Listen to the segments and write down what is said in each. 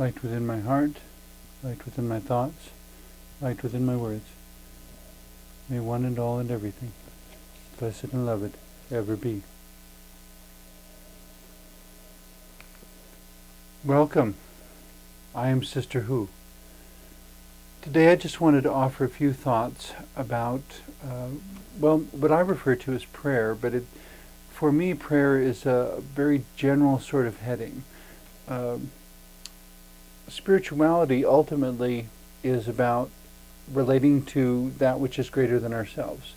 light within my heart, light within my thoughts, light within my words. May one and all and everything, blessed and loved, ever be. Welcome. I am Sister Who. Today I just wanted to offer a few thoughts about, what I refer to as prayer, but for me prayer is a very general sort of heading. Spirituality ultimately is about relating to that which is greater than ourselves.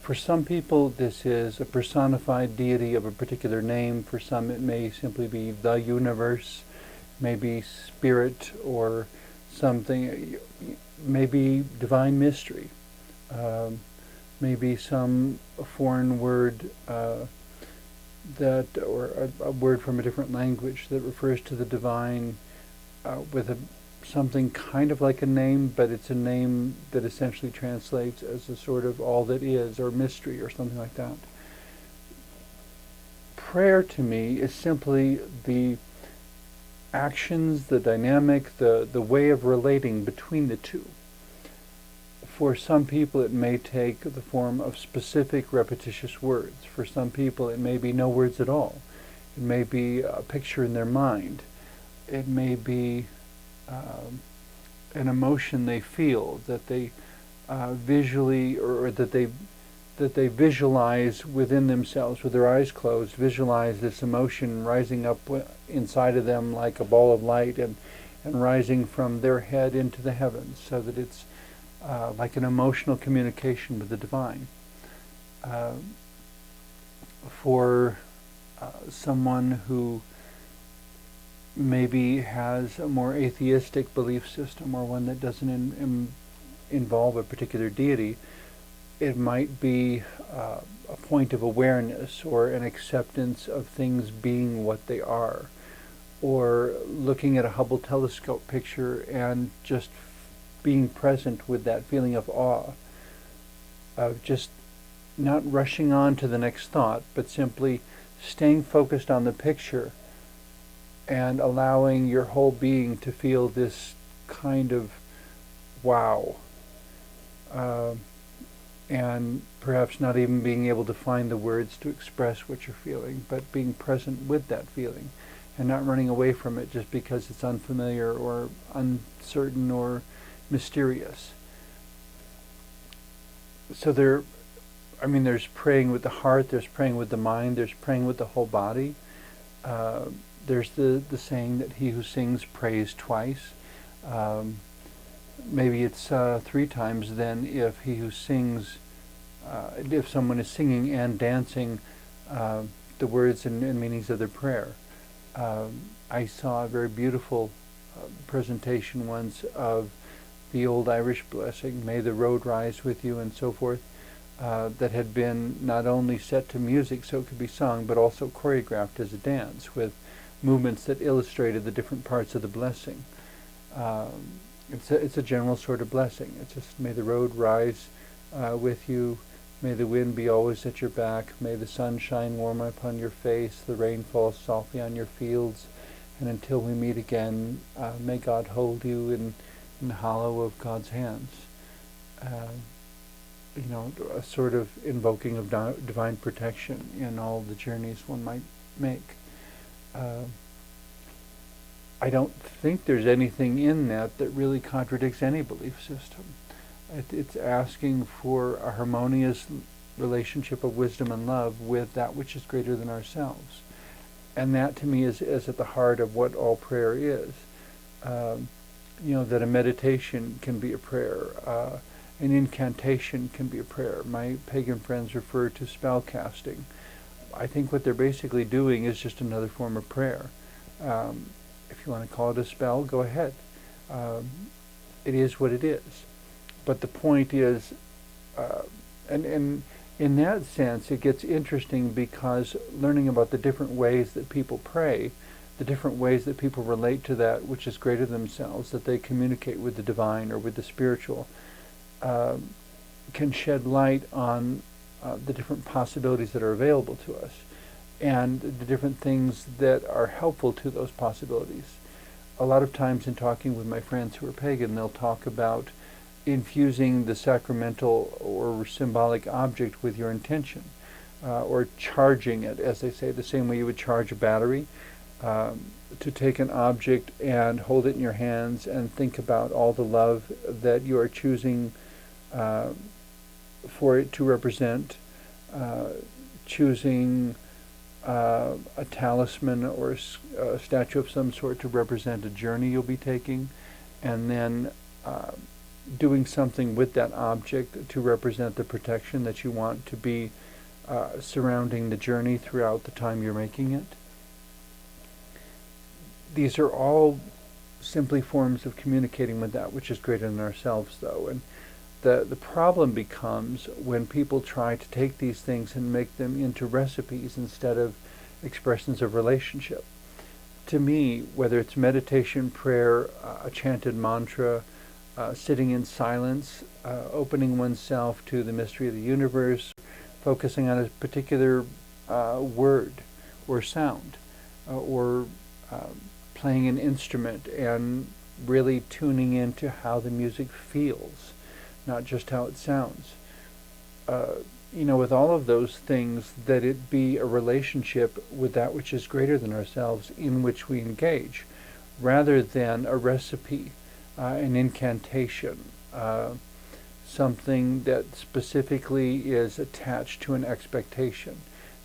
For some people this is a personified deity of a particular name. For some it may simply be the universe, maybe spirit, or something, maybe divine mystery, maybe some foreign word or a word from a different language that refers to the divine with something kind of like a name, but it's a name that essentially translates as a sort of all that is, or mystery, or something like that. Prayer to me is simply the actions, the dynamic, the way of relating between the two. For some people it may take the form of specific repetitious words. For some people it may be no words at all. It may be a picture in their mind. It may be an emotion they feel, that they visually, or that they visualize within themselves with their eyes closed, visualize this emotion rising up inside of them like a ball of light and rising from their head into the heavens, so that it's like an emotional communication with the divine. For someone who maybe has a more atheistic belief system, or one that doesn't involve a particular deity, it might be a point of awareness, or an acceptance of things being what they are, or looking at a Hubble telescope picture and just being present with that feeling of awe, of just not rushing on to the next thought, but simply staying focused on the picture and allowing your whole being to feel this kind of wow. And perhaps not even being able to find the words to express what you're feeling, but being present with that feeling and not running away from it just because it's unfamiliar or uncertain or mysterious. So there's praying with the heart, there's praying with the mind, there's praying with the whole body. There's the saying that he who sings prays twice. Maybe it's 3 times then if he who sings, if someone is singing and dancing the words and meanings of their prayer. I saw a very beautiful presentation once of the old Irish blessing, "May the road rise with you," and so forth, that had been not only set to music so it could be sung, but also choreographed as a dance with movements that illustrated the different parts of the blessing. It's a general sort of blessing. It's just, may the road rise with you, may the wind be always at your back, may the sun shine warm upon your face, the rain fall softly on your fields, and until we meet again, may God hold you in the hollow of God's hands. A sort of invoking of divine protection in all the journeys one might make. I don't think there's anything in that really contradicts any belief system. It's asking for a harmonious relationship of wisdom and love with that which is greater than ourselves. And that to me is at the heart of what all prayer is. That a meditation can be a prayer. An incantation can be a prayer. My pagan friends refer to spell casting. I think what they're basically doing is just another form of prayer. If you want to call it a spell, go ahead. It is what it is. But the point is, and in that sense, it gets interesting because learning about the different ways that people pray, the different ways that people relate to that which is greater than themselves, that they communicate with the divine or with the spiritual, can shed light on the different possibilities that are available to us and the different things that are helpful to those possibilities. a lot of times in talking with my friends who are pagan, they'll talk about infusing the sacramental or symbolic object with your intention, or charging it, as they say, the same way you would charge a battery. To take an object and hold it in your hands and think about all the love that you are choosing for it to represent, choosing a talisman or a statue of some sort to represent a journey you'll be taking, and then doing something with that object to represent the protection that you want to be surrounding the journey throughout the time you're making it. These are all simply forms of communicating with that which is greater than ourselves, though. And the problem becomes when people try to take these things and make them into recipes instead of expressions of relationship. To me, whether it's meditation, prayer, a chanted mantra, sitting in silence, opening oneself to the mystery of the universe, focusing on a particular word or sound, or playing an instrument and really tuning into how the music feels, not just how it sounds. With all of those things, that it be a relationship with that which is greater than ourselves in which we engage, rather than a recipe, an incantation, something that specifically is attached to an expectation,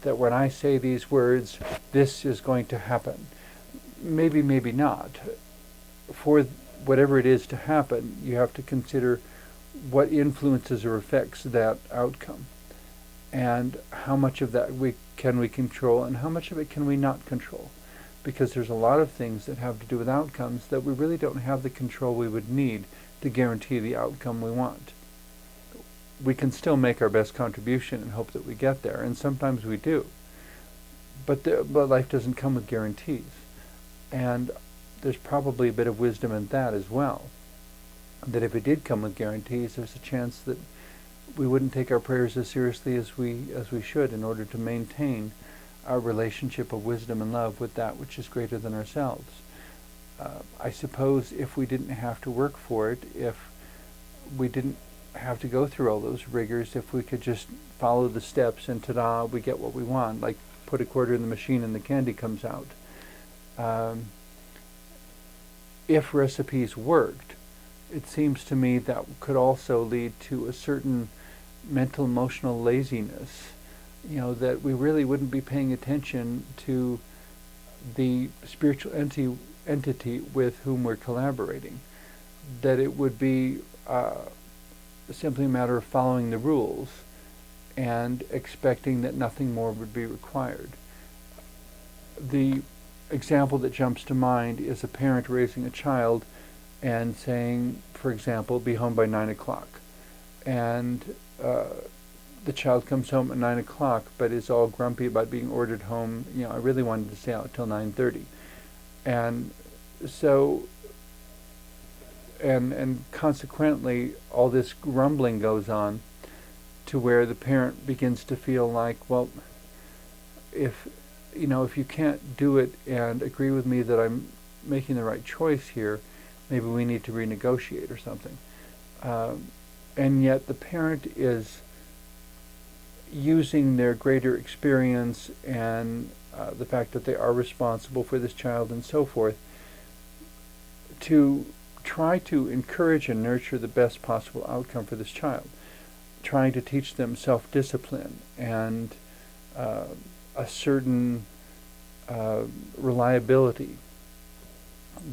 that when I say these words, this is going to happen. Maybe, maybe not. For whatever it is to happen, you have to consider what influences or affects that outcome, and how much of that can we control, and how much of it can we not control. Because there's a lot of things that have to do with outcomes that we really don't have the control we would need to guarantee the outcome we want. We can still make our best contribution and hope that we get there, and sometimes we do. But life doesn't come with guarantees. And there's probably a bit of wisdom in that as well. That if it did come with guarantees, there's a chance that we wouldn't take our prayers as seriously as we should, in order to maintain our relationship of wisdom and love with that which is greater than ourselves. I suppose if we didn't have to work for it, if we didn't have to go through all those rigors, if we could just follow the steps and ta-da, we get what we want, like put a quarter in the machine and the candy comes out. If recipes worked, it seems to me that could also lead to a certain mental, emotional laziness, that we really wouldn't be paying attention to the spiritual entity with whom we're collaborating, that it would be simply a matter of following the rules and expecting that nothing more would be required. The example that jumps to mind is a parent raising a child and saying, for example, be home by 9 o'clock. And the child comes home at 9 o'clock but is all grumpy about being ordered home. I really wanted to stay out till 9:30. And so, and consequently, all this grumbling goes on to where the parent begins to feel like, well, if you can't do it and agree with me that I'm making the right choice here, maybe we need to renegotiate or something. And yet the parent is using their greater experience and the fact that they are responsible for this child and so forth to try to encourage and nurture the best possible outcome for this child, trying to teach them self-discipline and a certain reliability,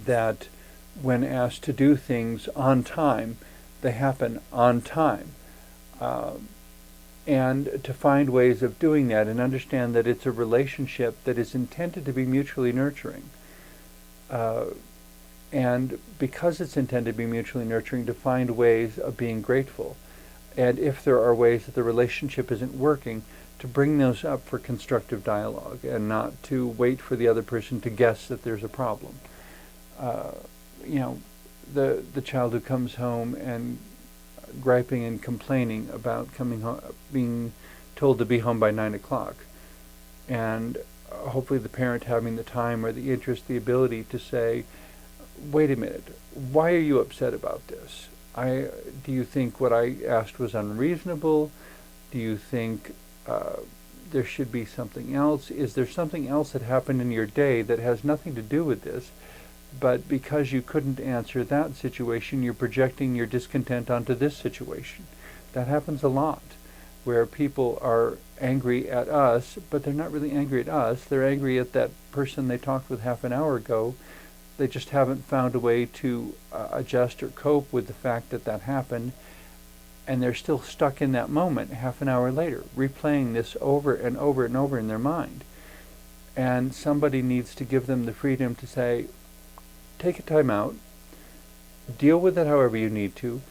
that when asked to do things on time, they happen on time. And to find ways of doing that and understand that it's a relationship that is intended to be mutually nurturing. And because it's intended to be mutually nurturing, to find ways of being grateful. And if there are ways that the relationship isn't working, to bring those up for constructive dialogue and not to wait for the other person to guess that there's a problem. The child who comes home and griping and complaining about coming home, being told to be home by 9 o'clock, and hopefully the parent having the time or the interest, the ability to say, wait a minute, why are you upset about this? Do you think what I asked was unreasonable? Do you think there should be something else? Is there something else that happened in your day that has nothing to do with this, but because you couldn't answer that situation, you're projecting your discontent onto this situation? That happens a lot, where people are angry at us, but they're not really angry at us. They're angry at that person they talked with half an hour ago. They just haven't found a way to adjust or cope with the fact that that happened, and they're still stuck in that moment half an hour later, replaying this over and over and over in their mind. And somebody needs to give them the freedom to say, take a time out, deal with it however you need to,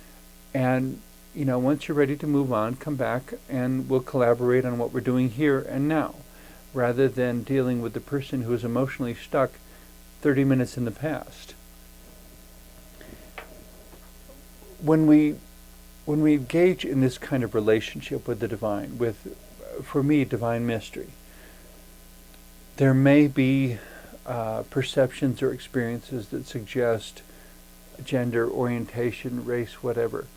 and once you're ready to move on, come back and we'll collaborate on what we're doing here and now, rather than dealing with the person who is emotionally stuck 30 minutes in the past. When we engage in this kind of relationship with the divine, with, for me, divine mystery, there may be perceptions or experiences that suggest gender, orientation, race, whatever.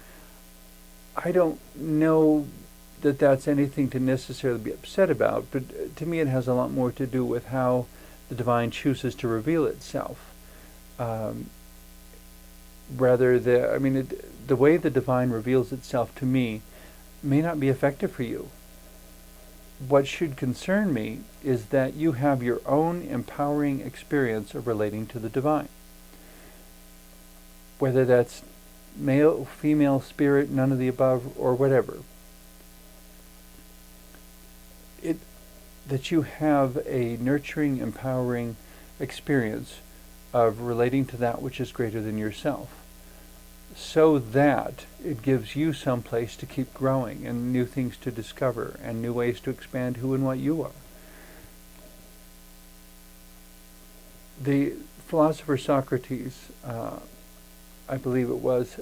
I don't know that that's anything to necessarily be upset about, but to me it has a lot more to do with how the divine chooses to reveal itself. The way the divine reveals itself to me may not be effective for you. What should concern me is that you have your own empowering experience of relating to the divine. Whether that's male, female, spirit, none of the above, or whatever. That you have a nurturing, empowering experience of relating to that which is greater than yourself, so that it gives you some place to keep growing and new things to discover and new ways to expand who and what you are. The philosopher Socrates, I believe it was,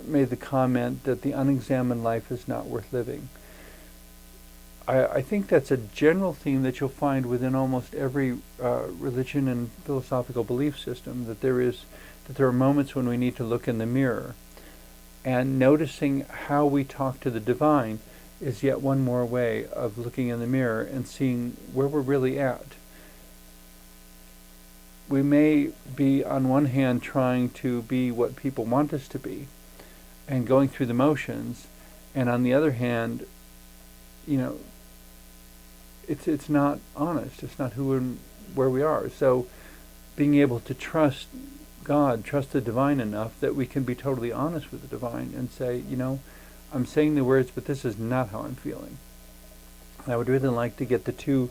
made the comment that the unexamined life is not worth living. I think that's a general theme that you'll find within almost every religion and philosophical belief system, that there are moments when we need to look in the mirror, and noticing how we talk to the divine is yet one more way of looking in the mirror and seeing where we're really at. We may be, on one hand, trying to be what people want us to be and going through the motions, and on the other hand, it's not honest. It's not who and where we are. So being able to trust God, trust the divine enough that we can be totally honest with the divine and say, I'm saying the words, but this is not how I'm feeling. I would really like to get the two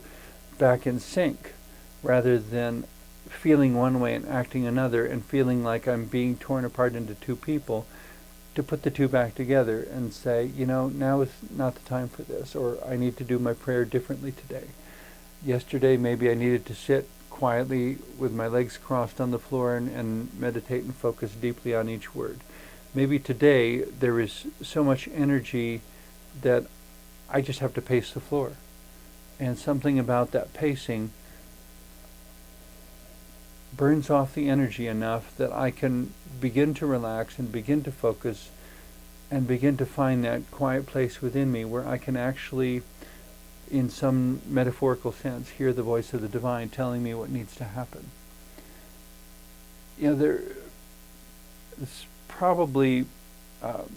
back in sync, rather than feeling one way and acting another, and feeling like I'm being torn apart into two people, to put the two back together and say, now is not the time for this, or I need to do my prayer differently today. Yesterday, maybe I needed to sit quietly with my legs crossed on the floor and meditate and focus deeply on each word. Maybe today there is so much energy that I just have to pace the floor. And something about that pacing burns off the energy enough that I can begin to relax and begin to focus and begin to find that quiet place within me where I can actually, in some metaphorical sense, hear the voice of the divine telling me what needs to happen. There's probably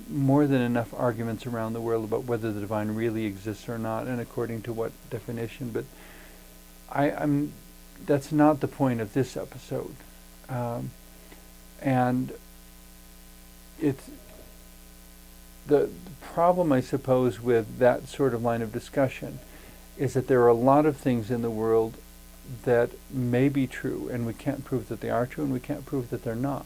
more than enough arguments around the world about whether the divine really exists or not, and according to what definition, but that's not the point of this episode. And it's the problem, I suppose, with that sort of line of discussion is that there are a lot of things in the world that may be true, and we can't prove that they are true, and we can't prove that they're not.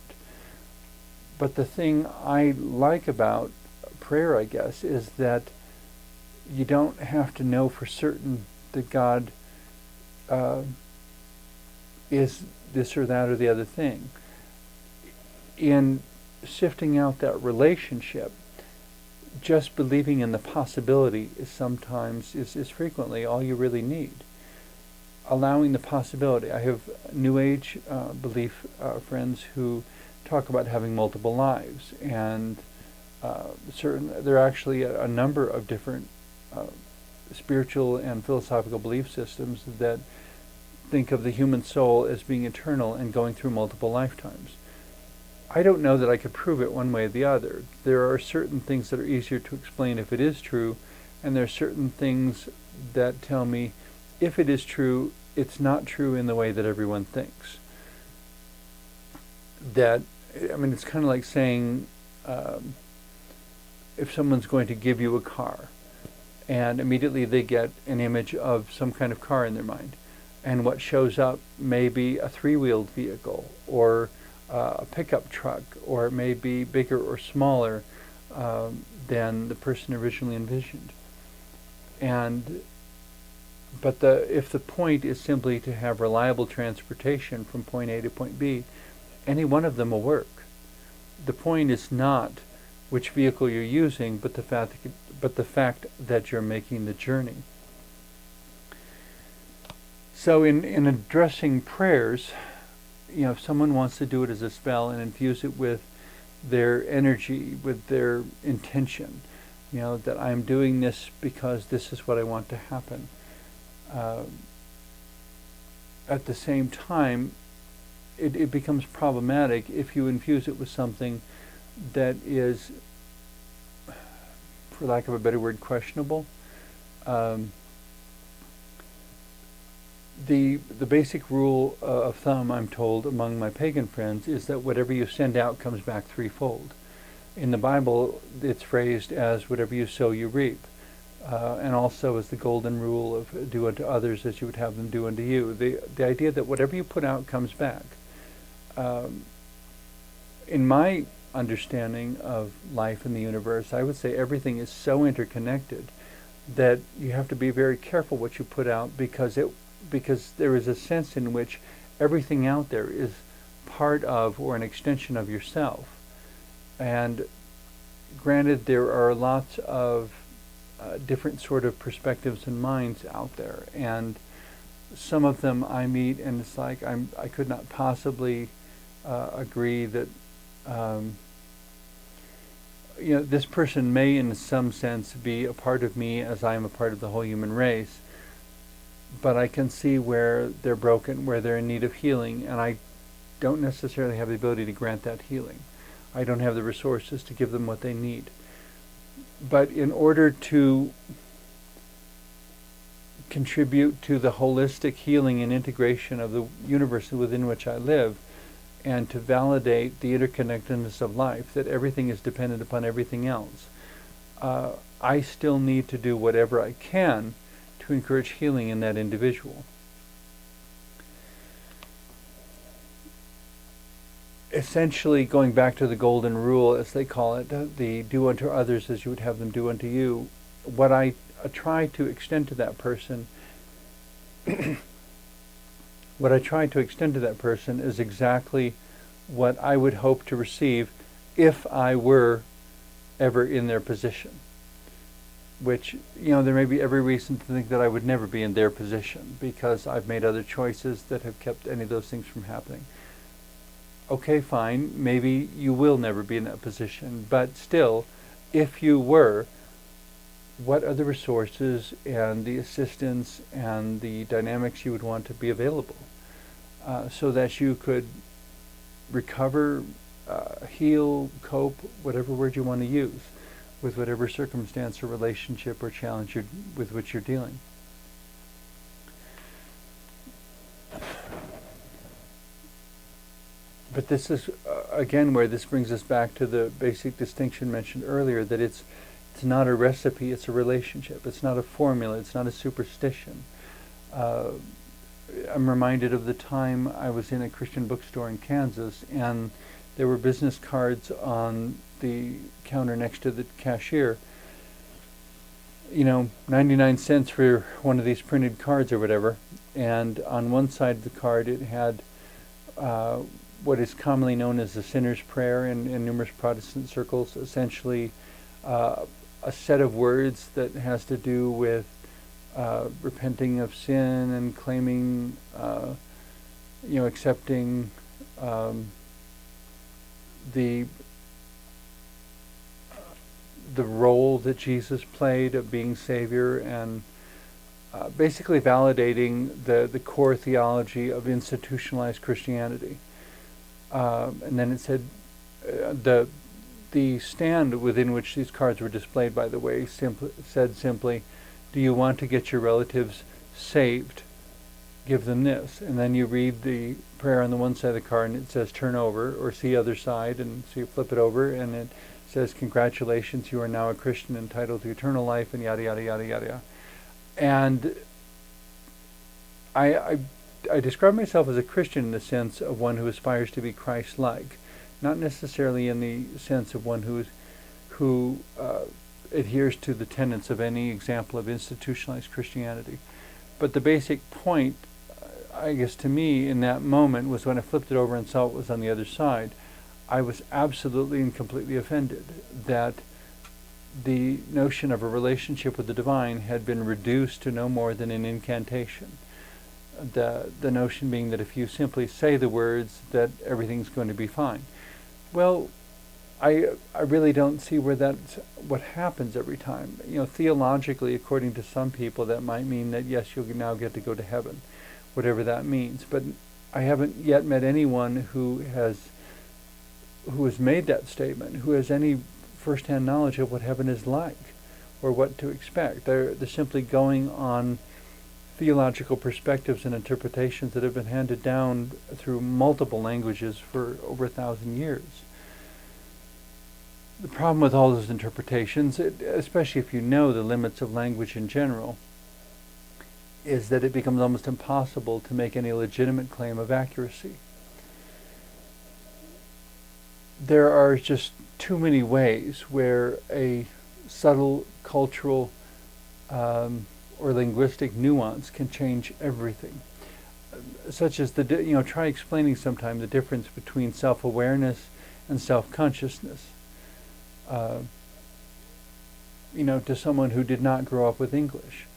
But the thing I like about prayer, I guess, is that you don't have to know for certain that God is this or that or the other thing. In sifting out that relationship, just believing in the possibility is frequently all you really need. allowing the possibility. I have New Age belief friends who talk about having multiple lives, and there are actually a number of different spiritual and philosophical belief systems that think of the human soul as being eternal and going through multiple lifetimes. I don't know that I could prove it one way or the other. There are certain things that are easier to explain if it is true, and there are certain things that tell me if it is true, it's not true in the way that everyone thinks. It's kind of like saying if someone's going to give you a car, and immediately they get an image of some kind of car in their mind, and what shows up may be a three-wheeled vehicle, or a pickup truck, or it may be bigger or smaller than the person originally envisioned. But if the point is simply to have reliable transportation from point A to point B, any one of them will work. The point is not which vehicle you're using, but the fact that you're making the journey. So in addressing prayers, if someone wants to do it as a spell and infuse it with their energy, with their intention, that I'm doing this because this is what I want to happen. At the same time, it becomes problematic if you infuse it with something that is, for lack of a better word, questionable. The basic rule of thumb, I'm told, among my pagan friends is that whatever you send out comes back threefold. In the Bible, it's phrased as whatever you sow, you reap. And also as the golden rule of do unto others as you would have them do unto you. The idea that whatever you put out comes back. In my understanding of life in the universe, I would say everything is so interconnected that you have to be very careful what you put out, because there is a sense in which everything out there is part of or an extension of yourself. And granted, there are lots of different sort of perspectives and minds out there, and some of them I meet and it's like I could not possibly agree that this person may in some sense be a part of me as I am a part of the whole human race, but I can see where they're broken, where they're in need of healing, and I don't necessarily have the ability to grant that healing. I don't have the resources to give them what they need. But in order to contribute to the holistic healing and integration of the universe within which I live, and to validate the interconnectedness of life, that everything is dependent upon everything else, I still need to do whatever I can to encourage healing in that individual. Essentially, going back to the golden rule, as they call it, the do unto others as you would have them do unto you, what I try to extend to that person is exactly what I would hope to receive if I were ever in their position. Which, there may be every reason to think that I would never be in their position, because I've made other choices that have kept any of those things from happening. Okay, fine, maybe you will never be in that position, but still, if you were, what are the resources and the assistance and the dynamics you would want to be available so that you could recover, heal, cope, whatever word you want to use, with whatever circumstance or relationship or challenge with which you're dealing. But this is, again, where this brings us back to the basic distinction mentioned earlier, that it's not a recipe, it's a relationship. It's not a formula, it's not a superstition. I'm reminded of the time I was in a Christian bookstore in Kansas, and there were business cards on the counter next to the cashier. 99 cents for one of these printed cards or whatever. And on one side of the card it had what is commonly known as the sinner's prayer in numerous Protestant circles, essentially a set of words that has to do with repenting of sin and claiming, accepting the role that Jesus played of being Savior, and basically validating the core theology of institutionalized Christianity. And then it said the stand within which these cards were displayed, by the way, said simply, "Do you want to get your relatives saved? Give them this." And then you read the prayer on the one side of the card, and it says "turn over" or "see other side," and so you flip it over, and it says, "Congratulations, you are now a Christian entitled to eternal life," and yada yada yada yada. And I describe myself as a Christian in the sense of one who aspires to be Christ-like, not necessarily in the sense of one who adheres to the tenets of any example of institutionalized Christianity. But the basic point, I guess, to me in that moment was when I flipped it over and saw it was on the other side, I was absolutely and completely offended that the notion of a relationship with the divine had been reduced to no more than an incantation. The notion being that if you simply say the words, that everything's going to be fine. Well, I really don't see where that's what happens every time. Theologically, according to some people, that might mean that yes, you'll now get to go to heaven, whatever that means. But I haven't yet met anyone who has made that statement, who has any first-hand knowledge of what heaven is like or what to expect. They're simply going on theological perspectives and interpretations that have been handed down through multiple languages for over 1,000 years. The problem with all those interpretations, especially if you know the limits of language in general, is that it becomes almost impossible to make any legitimate claim of accuracy. There are just too many ways where a subtle cultural or linguistic nuance can change everything. Such as try explaining sometime the difference between self-awareness and self-consciousness. To someone who did not grow up with English,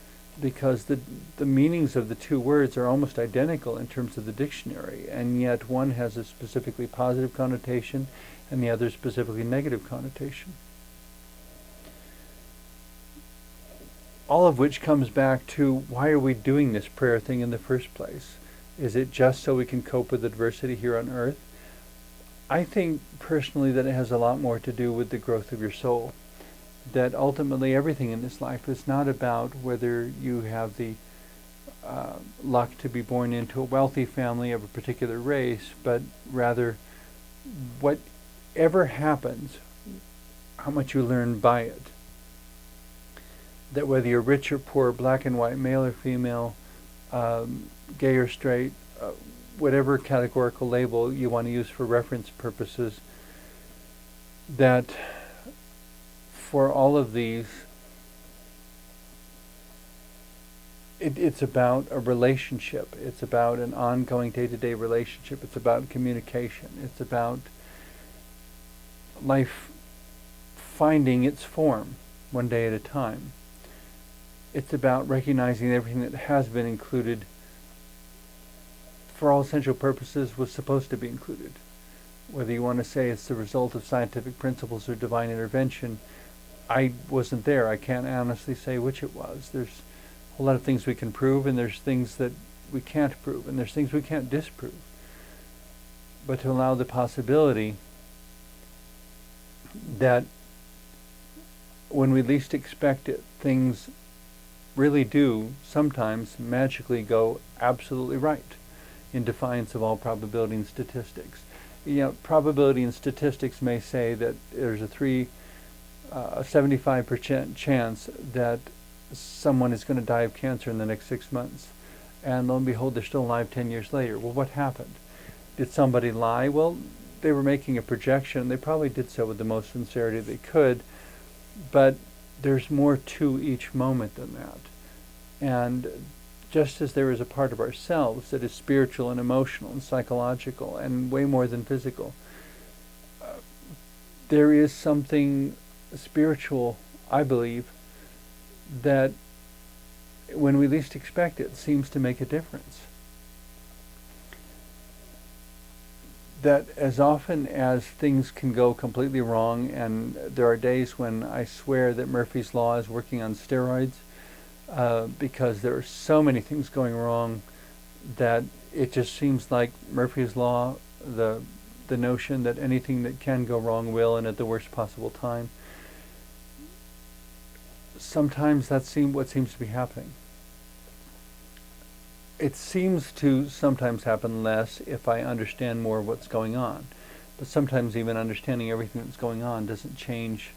because the meanings of the two words are almost identical in terms of the dictionary, and yet one has a specifically positive connotation and the other specifically negative connotation. All of which comes back to, why are we doing this prayer thing in the first place? Is it just so we can cope with adversity here on earth? I think personally that it has a lot more to do with the growth of your soul. That ultimately everything in this life is not about whether you have the luck to be born into a wealthy family of a particular race, but rather whatever happens, how much you learn by it. That whether you're rich or poor, black and white, male or female, gay or straight, whatever categorical label you want to use for reference purposes, that for all of these, it's about a relationship. It's about an ongoing day-to-day relationship. It's about communication. It's about life finding its form one day at a time. It's about recognizing everything that has been included, for all essential purposes, was supposed to be included. Whether you want to say it's the result of scientific principles or divine intervention, I wasn't there. I can't honestly say which it was. There's a whole lot of things we can prove, and there's things that we can't prove, and there's things we can't disprove. But to allow the possibility that when we least expect it, things really do sometimes magically go absolutely right, in defiance of all probability and statistics. Probability and statistics may say that there's a 75% chance that someone is going to die of cancer in the next 6 months, and lo and behold, they're still alive 10 years later. Well, what happened? Did somebody lie? Well, they were making a projection. They probably did so with the most sincerity they could, but there's more to each moment than that. And just as there is a part of ourselves that is spiritual and emotional and psychological and way more than physical, there is something spiritual, I believe, that when we least expect it, seems to make a difference. That as often as things can go completely wrong, and there are days when I swear that Murphy's Law is working on steroids, because there are so many things going wrong that it just seems like Murphy's Law, the notion that anything that can go wrong will, and at the worst possible time. Sometimes that's what seems to be happening. It seems to sometimes happen less if I understand more of what's going on. But sometimes even understanding everything that's going on doesn't change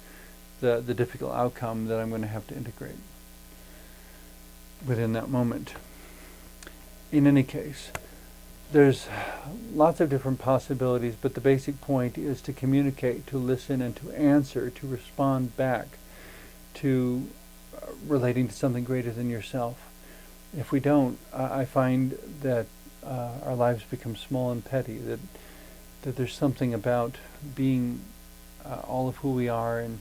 the difficult outcome that I'm going to have to integrate within that moment. In any case, there's lots of different possibilities, but the basic point is to communicate, to listen, and to answer, to respond back, to relating to something greater than yourself. If we don't, I find that our lives become small and petty, that there's something about being all of who we are and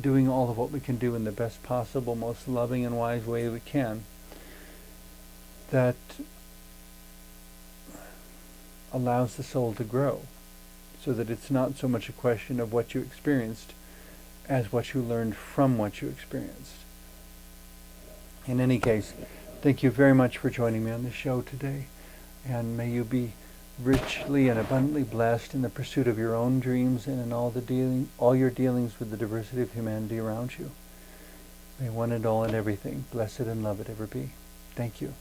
doing all of what we can do in the best possible, most loving and wise way we can, that allows the soul to grow, so that it's not so much a question of what you experienced as what you learned from what you experienced. In any case, thank you very much for joining me on the show today, and may you be richly and abundantly blessed in the pursuit of your own dreams and in all your dealings with the diversity of humanity around you. May one and all and everything, blessed and loved, ever be. Thank you.